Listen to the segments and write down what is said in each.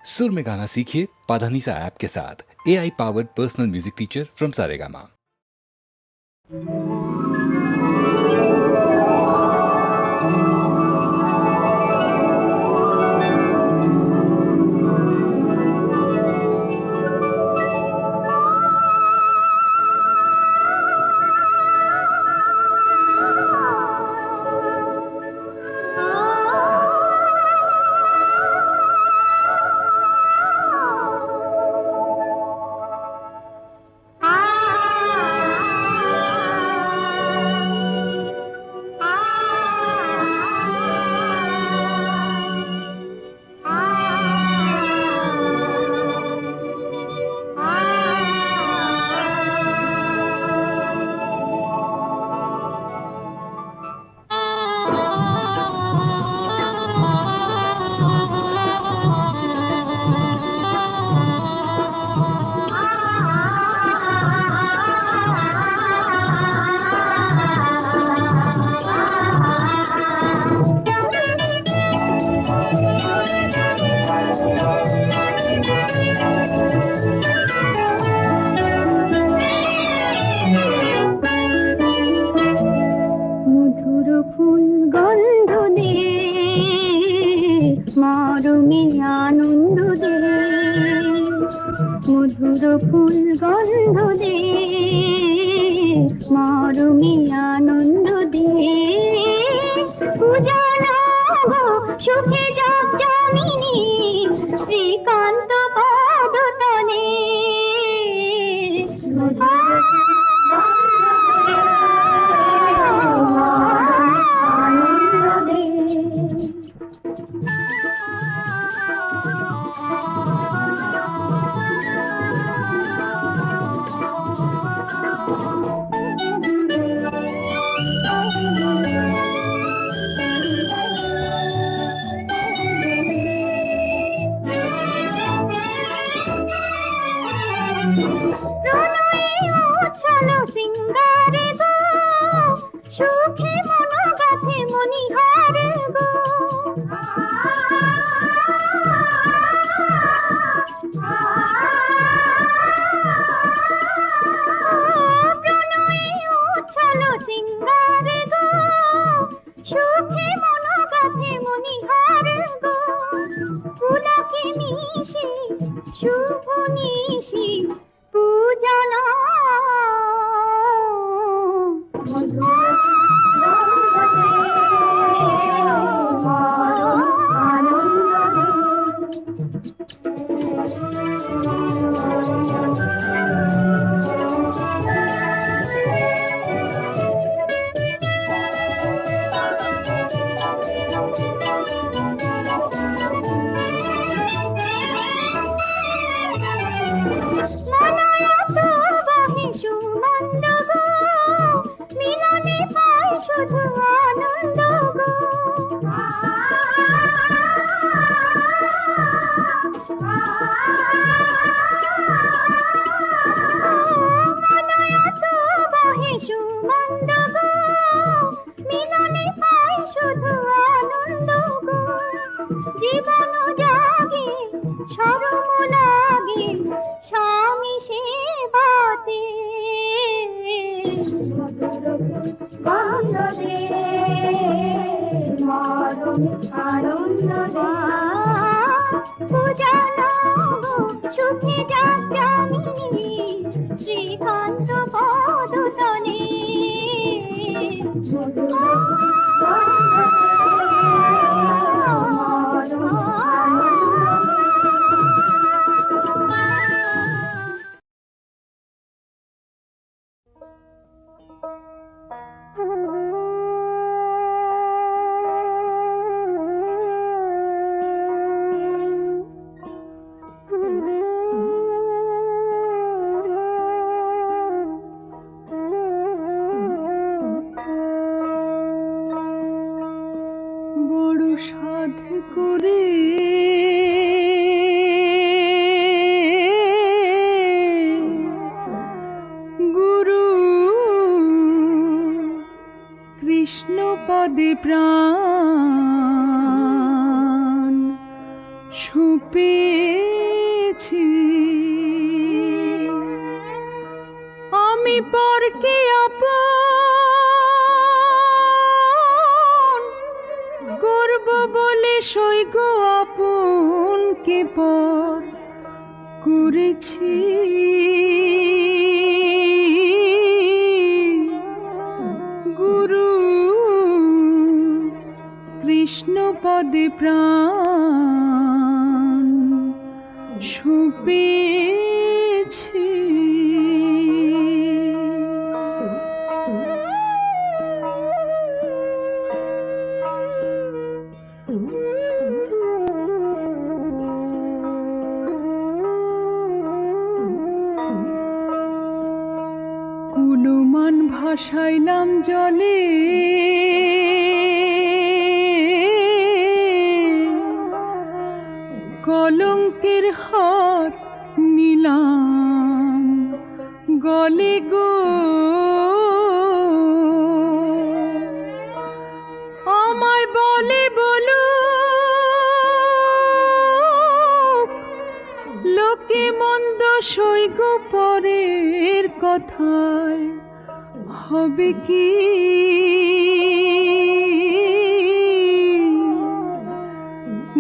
सुर में गाना सीखिए पाधानीसा ऐप के साथ। AI powered personal music teacher from Saregama. মরমে আনন্দ দে, মধুর ফুল গন্ধ দে, মরমে আনন্দ দে, পূজনা সুখে যাক যামিনী শ্রীকান্ত পদতলে। সিঙ্গারে গো সুখে মন গাথে মনিহারে গো, প্রণয়ে উচ্ছল সিঙ্গারে গো সুখে মন গাথে মনিহারে গো, পুলকে নিশি শুভ নিশি পূজনা সুমন্দ গো মিলনে পাই শুধু আনন্দ গো, মনয়ত বহে সুমন্দ গো মিলনে পাই শুধু আনন্দ গো, জীবন জাগে শরম লাগে স্বামী সেবাতে, পূজনা সুখে যাক যামিনী শ্রীকান্ত পদতলে। বড় সাধ করে গুরু কৃষ্ণ পদে প্রাণ সুখ পেয়েছি। আমি পরকে আপন করব বলে সইগ আপনকে পর করেছি। গুরু কৃষ্ণ পদে প্রাণ সঁপেছি। কুলমান ভাসাইলাম জলে, কলঙ্কের হাত নিলাম গলে গো। আমায় বলে বলু লোকে মন্দ সইগ পরের কথায় হবে কি।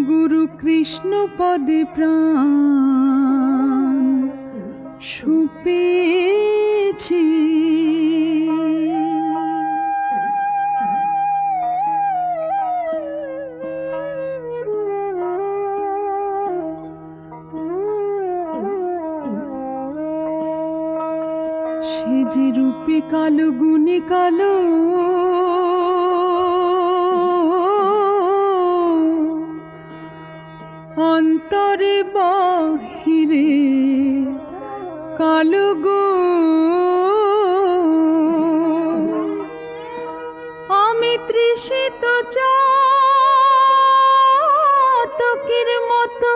গুরু কৃষ্ণ পদে প্রাণ সঁপেছি। সে যে রূপে কালো গুণে কালো, অন্তরে বাহিরে কালো গো। আমি তৃষিত চাতকের মতো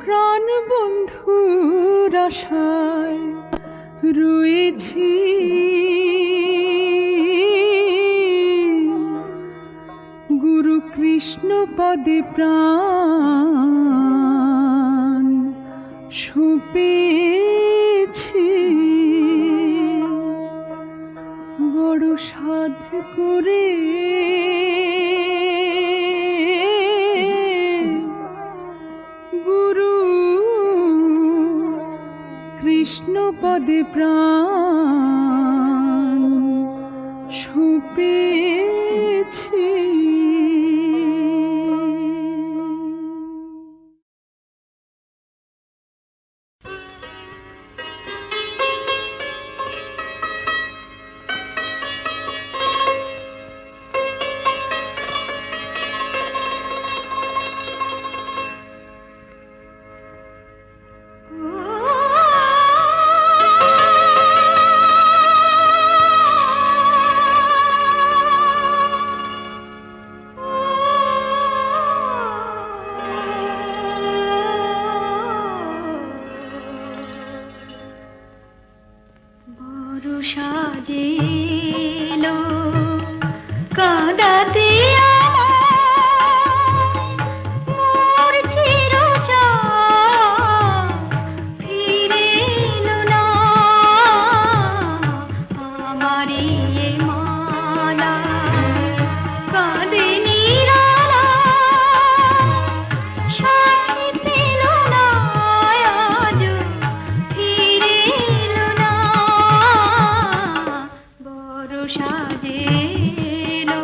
প্রাণ বন্ধুর আশায় রয়েছি। গুরু কৃষ্ণ পদে প্রাণ সঁপেছি। বড় সাধ করে গুরু কৃষ্ণ পদে প্রাণ সঁপেছি। সাজেলো কাঁদাতে মোর চিরচাঁদ ফিরে এলো না। আমারই এ মালা কাঁদে নিরালা, সাথী পেল না আজও ফিরে এলো না। বড় সাজেলো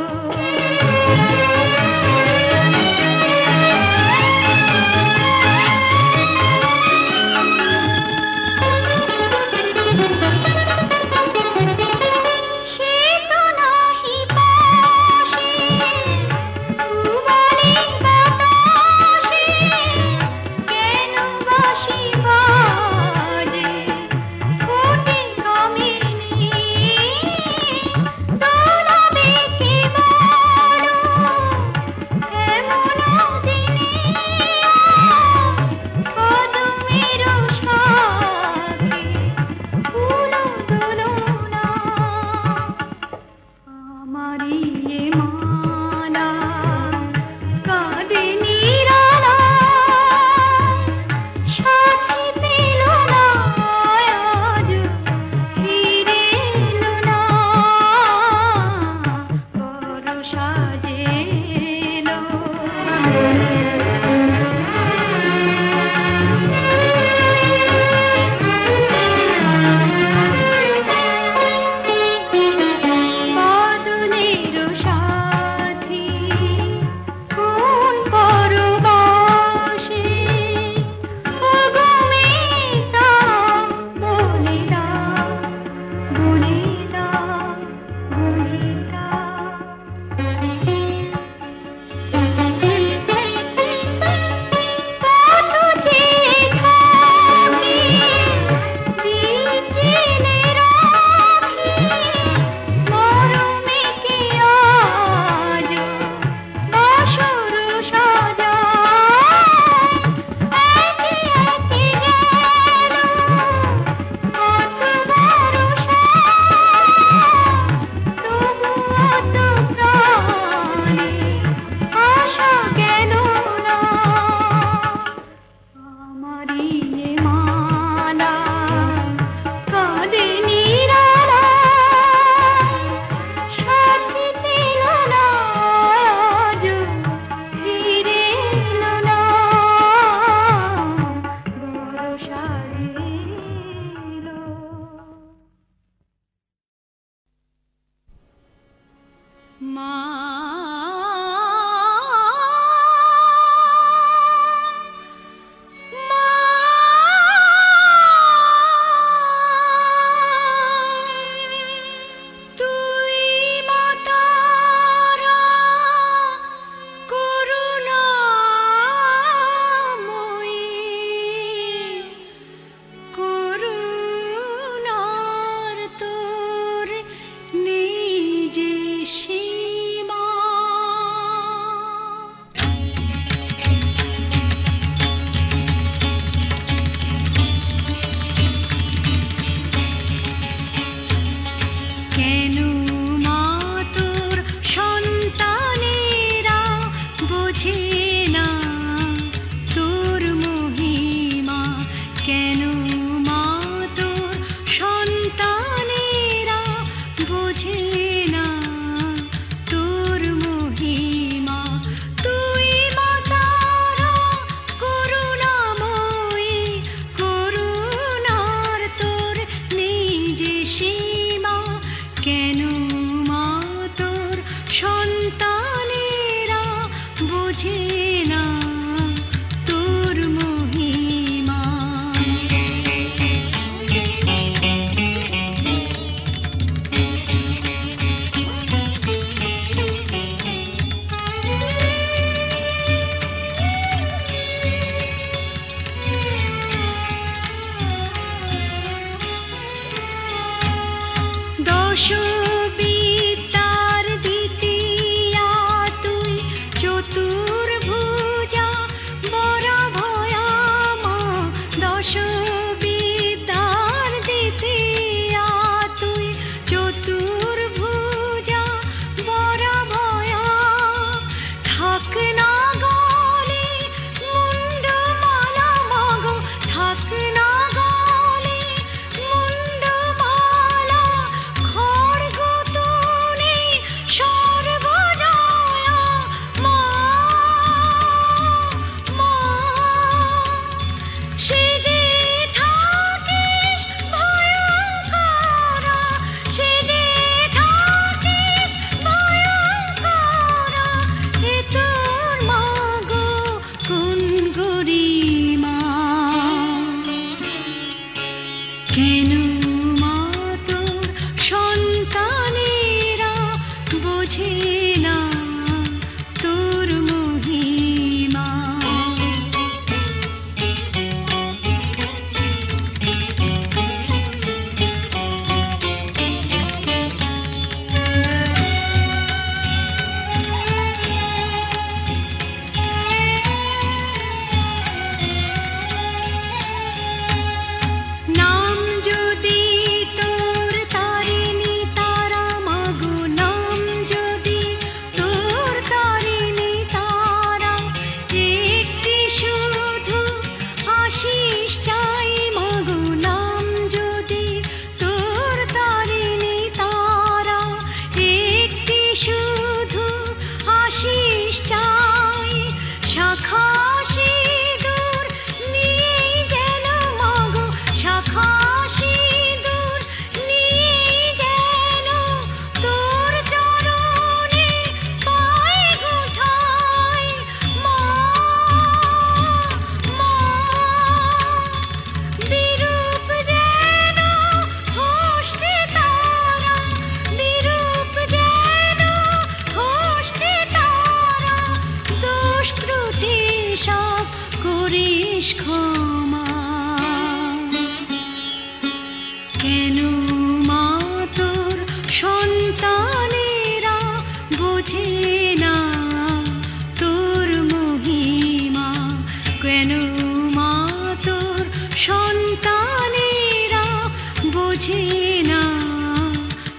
বোঝে না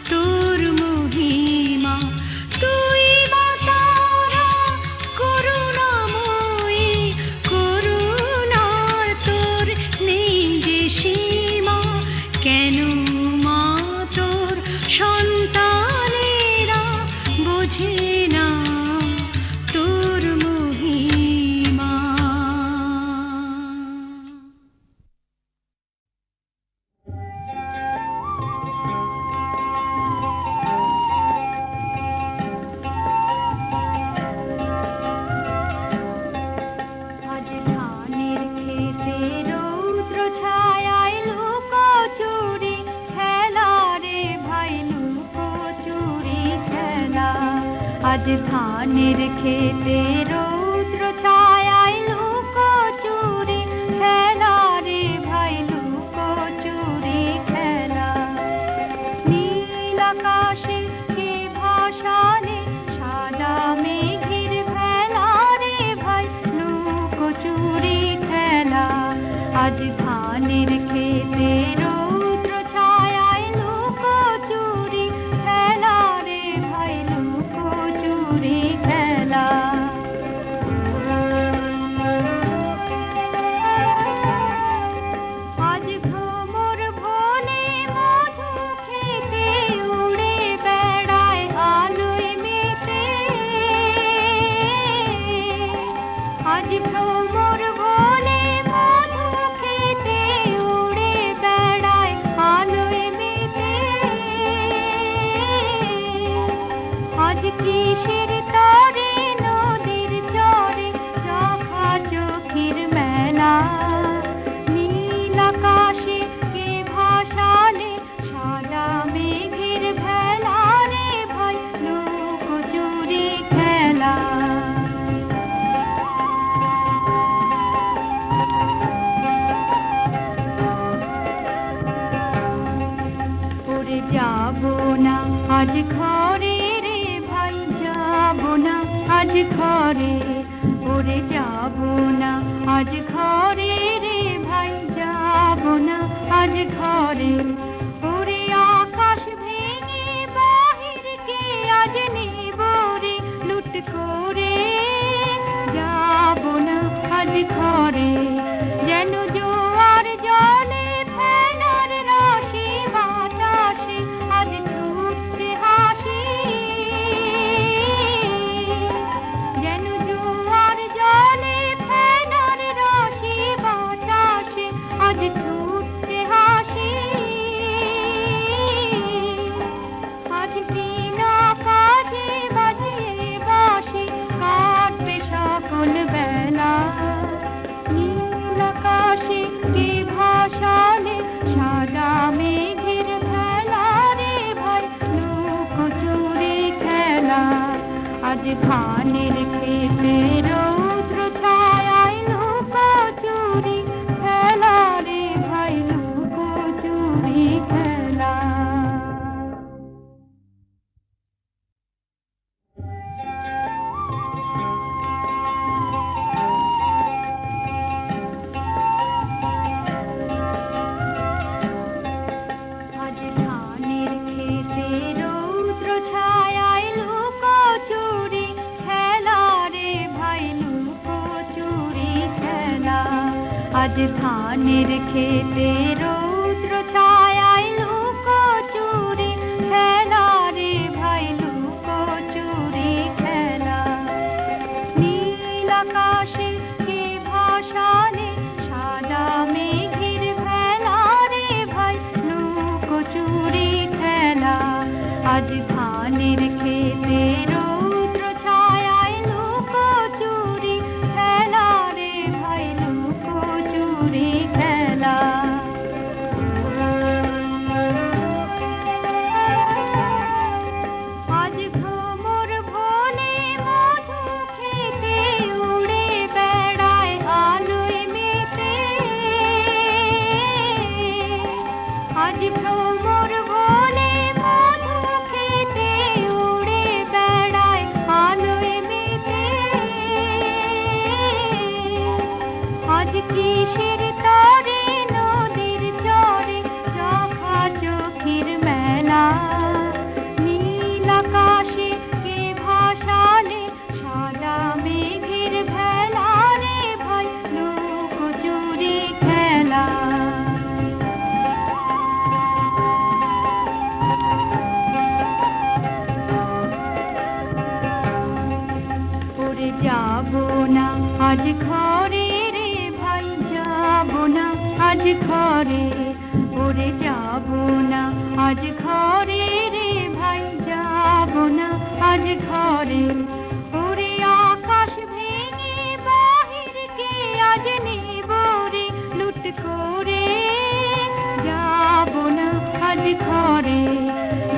তোর মহিমা। তুই মা তারা করুণাময়ী, করুণার তোর নেই যে সীমা। কেন মা তোর সন্তানেরা বোঝে না তোর মহিমা। আজ ধানের ক্ষেতে রৌদ্র ছায়ায় লুকোচুরি খেলা রে ভাই, লুকোচুরি খেলা। আজ ধানের ক্ষেতে রৌদ্র ছায়ায় লুকোচুরি খেলা রে ভাই, লুকোচুরি খেলা। নীল আকাশে কে ভাসালে সাদা মেঘের ভেলা রে ভাই, লুকোচুরি খেলা। আজ ধানের ক্ষেতে রৌদ্র ছায়ায় লুকোচুরি খেলা রে ভাই, লুকোচুরি খেলা। আজ ভ্রমর ভোলে মধু খেতে উড়ে বেড়ায় আলোয় মেতে। আজ ভ্রমর ভোলে মধু খেতে উড়ে বেড়ায় আলোয় মেতে। আজ কিসের তরে নদীর চরে রাখা চোখের মেলা। নীল আকাশে কে ভাসালে সাদা মেঘের ভেলা রে ভাই, লুকোচুরি খেলা। ওরে যাবো না আজ ঘরে রে ভাই, যাবো না আজ ঘরে। ওরে যাবো না আজ ঘরে রে ভাই, যাবো না আজ ঘরে। ওরে আকাশ ভেঙে বাহিরকে আজ নেব রে লুট করে। যাবো না আজ ঘরে। যেন জোয়ার জলে ফেনার রাশি বাতাসে আজ ছুটছে হাসি। যেন জোয়ার জলে ফেনার রাশি বাতাসে আজ ছুটছে হাসি। আজ বিনা কাজে বাজিয়ে বাঁশি কাটবে সকল বেলা। নীল আকাশে কে ভাসালে সাদা মেঘের ভেলা রে ভাই, লুকোচুরি খেলা। আজ ধানের ক্ষেতে রৌদ্র ছায়ায় লুকোচুরি খেলা রে ভাই, লুকোচুরি খেলা। আজ ধানের ক্ষেতে রৌদ্র ছায়ায় লুকোচুরি খেলা রে ভাই, লুকোচুরি খেলা। আজ ধানের ক্ষেতে রৌদ্র ছায়ায় লুকোচুরি খেলা রে ভাই, লুকোচুরি খেলা। নীল আকাশে কে ভাসালে সাদা মেঘের ভেলা রে ভাই, লুকোচুরি খেলা। আজ ধানের ক্ষেতে রৌদ্র ছায়ায় লুকোচুরি খেলা রে ভাই, লুকোচুরি খেলা। আজ ভ্রমর ভোলে মধু খেতে উড়ে বেড়ায় আলোয় মেতে। আজ ভ্রমর ভোলে মধু খেতে উড়ে বেড়ায় আলোয় মেতে। আজ কিসের আজ ঘরে ওরে যাব না আজ ঘরে রে ভাই যাব না আজ ঘরে ওরে আকাশ ভেঙে বাহিরকে আজ নেব রে লুট করে যাব না আজ ঘরে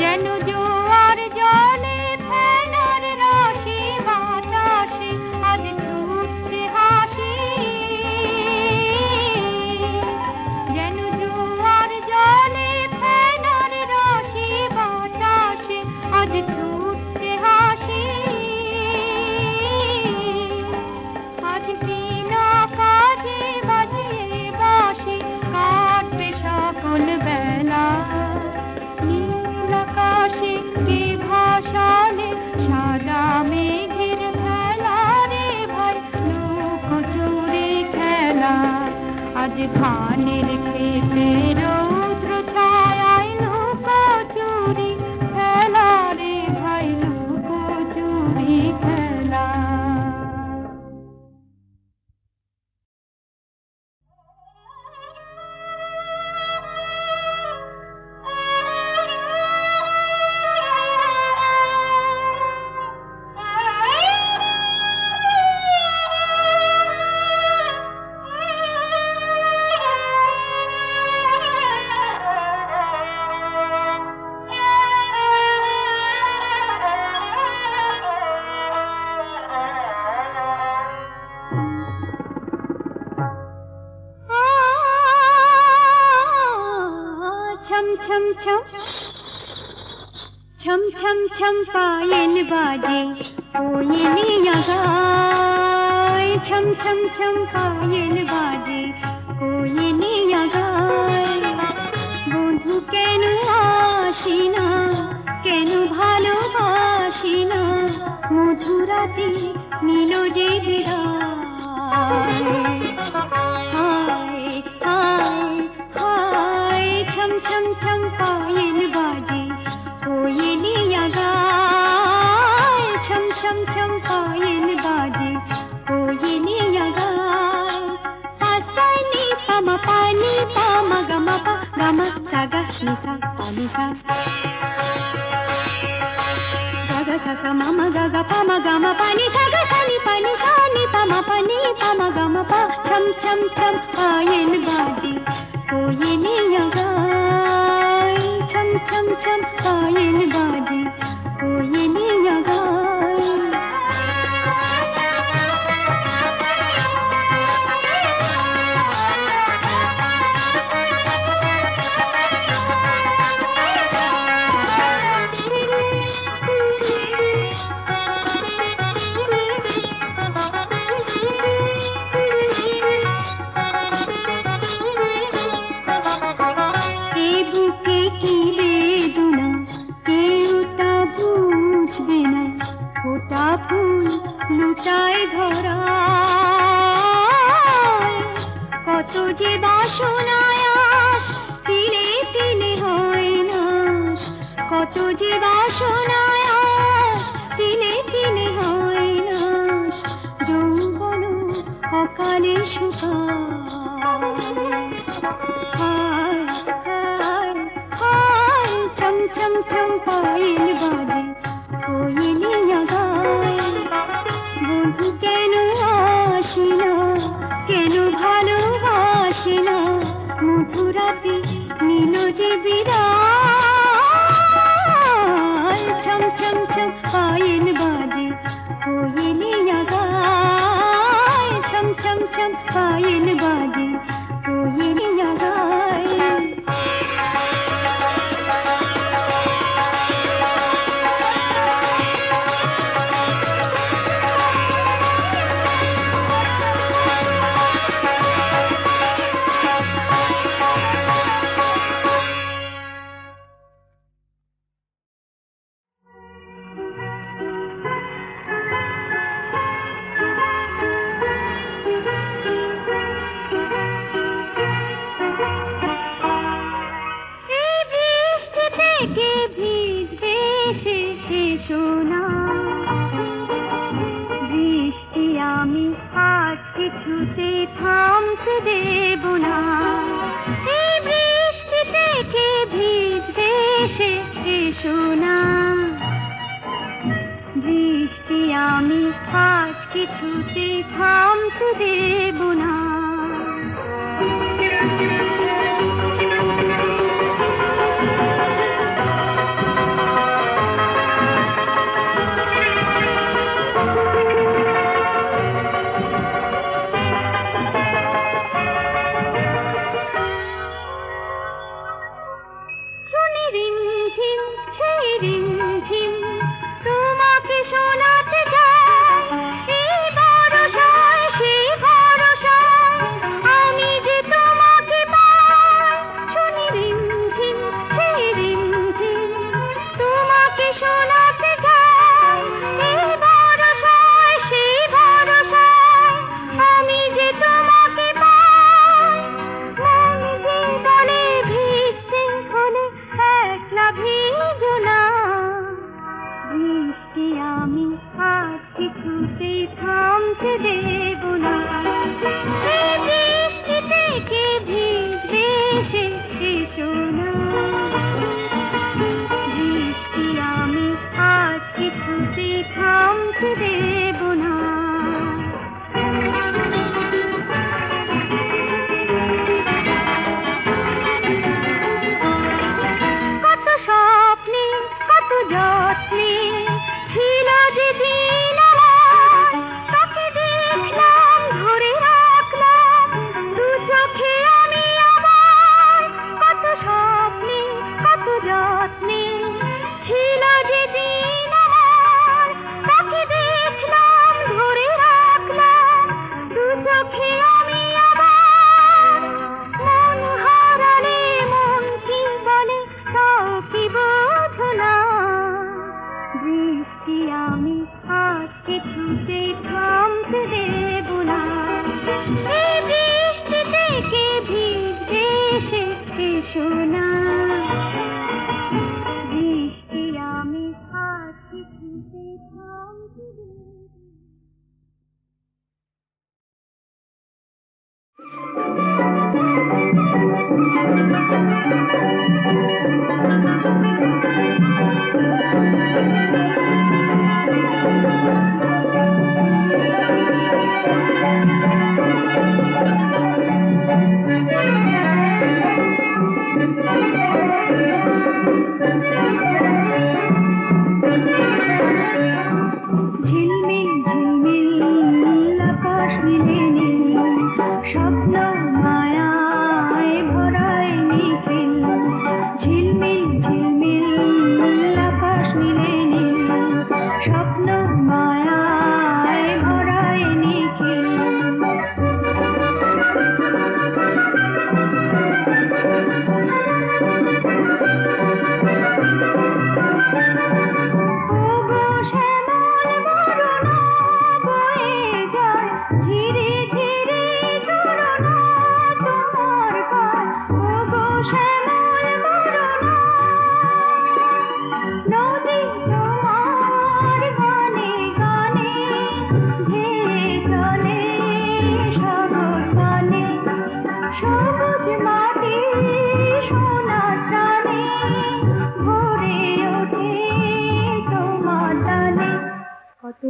যেন জোয়ার জলে ফেনার রাশি বাতাসে আজ ছুটছে হাসি যেন জোয়ার জলে ফেনার রাশি বাতাসে আজ ছুটছে হাসি আজ বিনা কাজে বাজিয়ে বাসি কাটবে সকল বেলা নীল আকাশে কে ভাসালে সাদা মেঘের খেলা রে ভাই লুকোচুরি খেলা আজ ধানের খেতে রৌদ্র ছায়ায় লুকোচুরি খেলা রে ভাই লুকোচুরি খেলা छम छम छम छम छम पायल बाजे कोयलिया गाए छम छम छम पायल बाजे कोयलिया गाए বন্ধু কেন আসি না কেন ভালোবাসি না মধুরাতে নীল যে বিদায় হায় হায় হায় ছম ছম ছম পায়েল বাজে কোয়লিয়া গায় ছম ছম ছম পায়েল বাজে কোয়লিয়া গায় পানি পামা গামা পা গামা সাগা নিসা পানিসা গাগা সাসা মামা গাগা পামা গামা পানি সাগা সানি পানি সানি পামা গামা পা ছম ছম ছম পায়েল বাজে কোয়লিয়া গায় ছম ছম ছম পায়েল বাজে কোয়লিয়া গায় লুটায় ধরা কত যে বাসনায় তিলে তিলে হয় না কত যে বাসনায় তিলে তিলে হয় না যৌবন অকালে শুকায় ছম ছম ছম পায়েল বাজে কোয়লিয়া গায় বন্ধু কেন আসি না কেন ভালোবাসি না মধুরাতে নীল যে বিদায় ছম ছম ছম পায়েল বাজে কোয়লিয়া গায় ছম ছম ছম পায়েল বাজে কোয়লিয়া গায় আজ কিছুতে থামতে দেব না।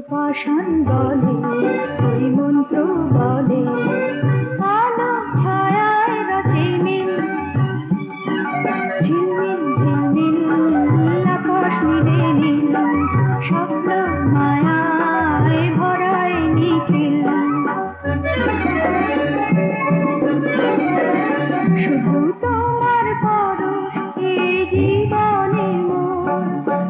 পাষাণ বলে ওই মন্ত্র বলে আলো ছায়ায় রচে মিল ঝিলমিল ঝিলমিল আকাশ মিলে নীল স্বপ্ন মায়ায় ভরায় নিখিল শুধু তোমার পরশ এই জীবনে মোর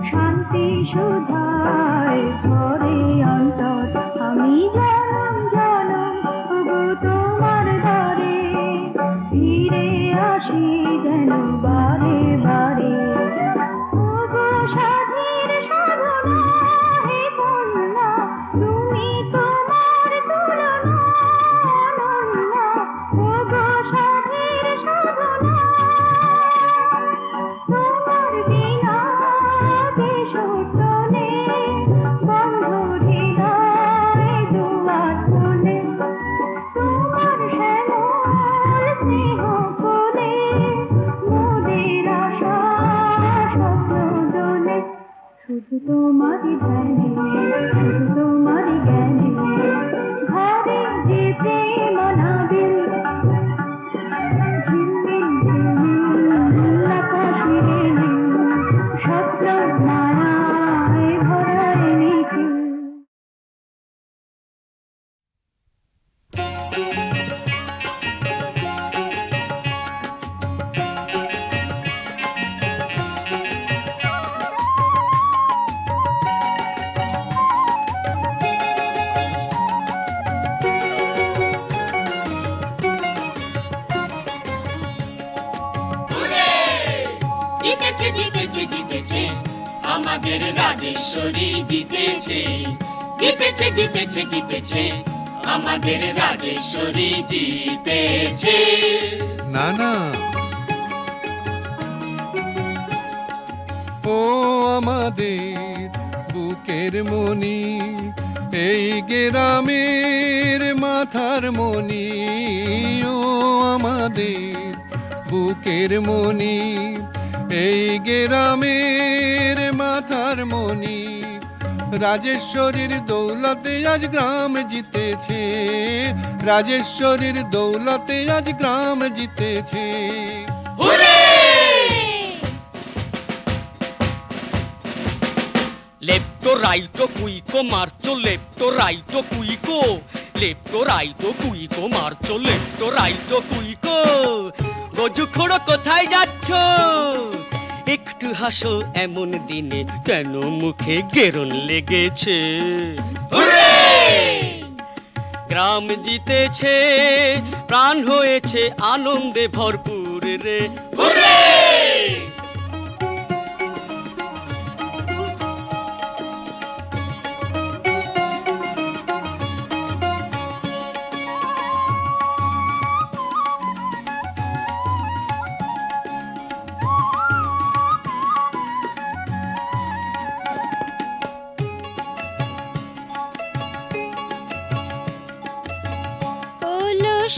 শান্তি সুধায় ভরে অন্তর আমি জনম জনম ওগো তোমার দ্বারে ফিরে আসি যেন বারে বারে ওগো সাধীর সাধনা হে কন্যা তুমি তোমার তুলনা অনন্যা ওগো সাধীর সাধনা তোমার বিনা দেশ উঠনে বন্ধ হৃদয় দুয়ার খুলে তোমার শ্যামল স্নেহ কোলে মোদের আশা জিতেছে জিতেছে জিতেছে আমাদের রাজেশ্বরী জিতেছে জিতেছে জিতেছে জিতেছে আমাদের রাজেশ্বরী জিতেছে। না না, ও আমাদের বুকের মনি, এই গ্রামের মাথার মনি, ও আমাদের বুকের মনি, এই গ্রামের মাথার মনি, রাজেশ্বরীর দৌলতে আজ গ্রাম জিতেছে, রাজেশ্বরীর দৌলতে আজ গ্রাম জিতেছে। লেফটো রাইটো কুইকো মারচো, লেফটো রাইটো কুইকো, লেফটো রাইটো কুইকো মারচো, লেফটো রাইটো কুইকো। গজু খোড়ো কোথায় যাচ্ছ? একটু হাসো এমন দিনে, কেন মুখে গেরন লেগেছে? গ্রাম জিতেছে, প্রাণ হয়েছে আনন্দে ভরপুর রে।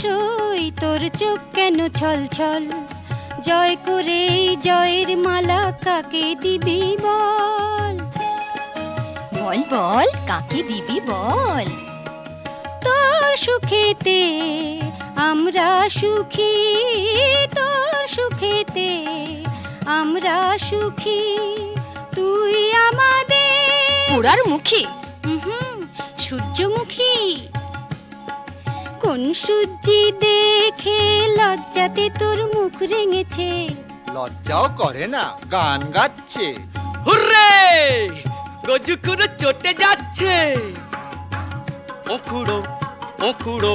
সই তোর চোখ কেন ছল ছল, জয় করে জয়ের মালা কাকে দিবি বল? বল বল কাকে দিবি বল? তোর সুখেতে আমরা সুখী, তোর সুখেতে আমরা সুখী, তুই আমাদের পোড়ার মুখী, সূর্যমুখী। কোন সূর্যি দেখে লজ্জাতে তোর মুখ রেঙেছে? লজ্জাও করে না, গান গাচ্ছে। হুররে! গজু খুঁড়ো চটে যাচ্ছে। ওখুড়ো ওখুড়ো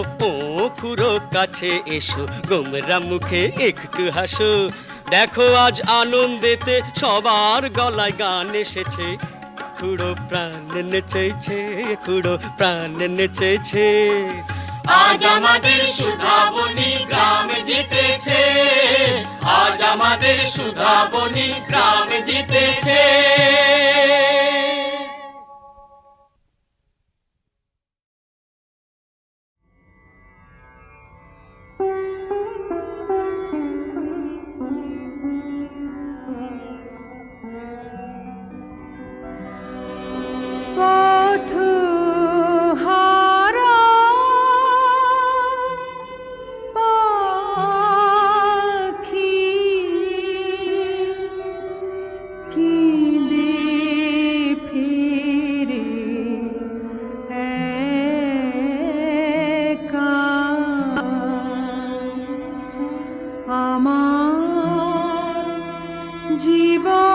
ওখুড়ো কাছে এসো, গোমরা মুখে একটু হাসো, দেখো আজ আনন্দেতে সবার গলায় গান এসেছে। খুড়ো প্রাণ নেচেছে, খুড়ো প্রাণ নেচেছে। আজ আমাদের সুধাবনী গ্রাম জিতেছে, আজ আমাদের সুধাবনী গ্রাম জিতেছে। পথ হারা পাখি কিদে ফিরে একা, আমার জীবন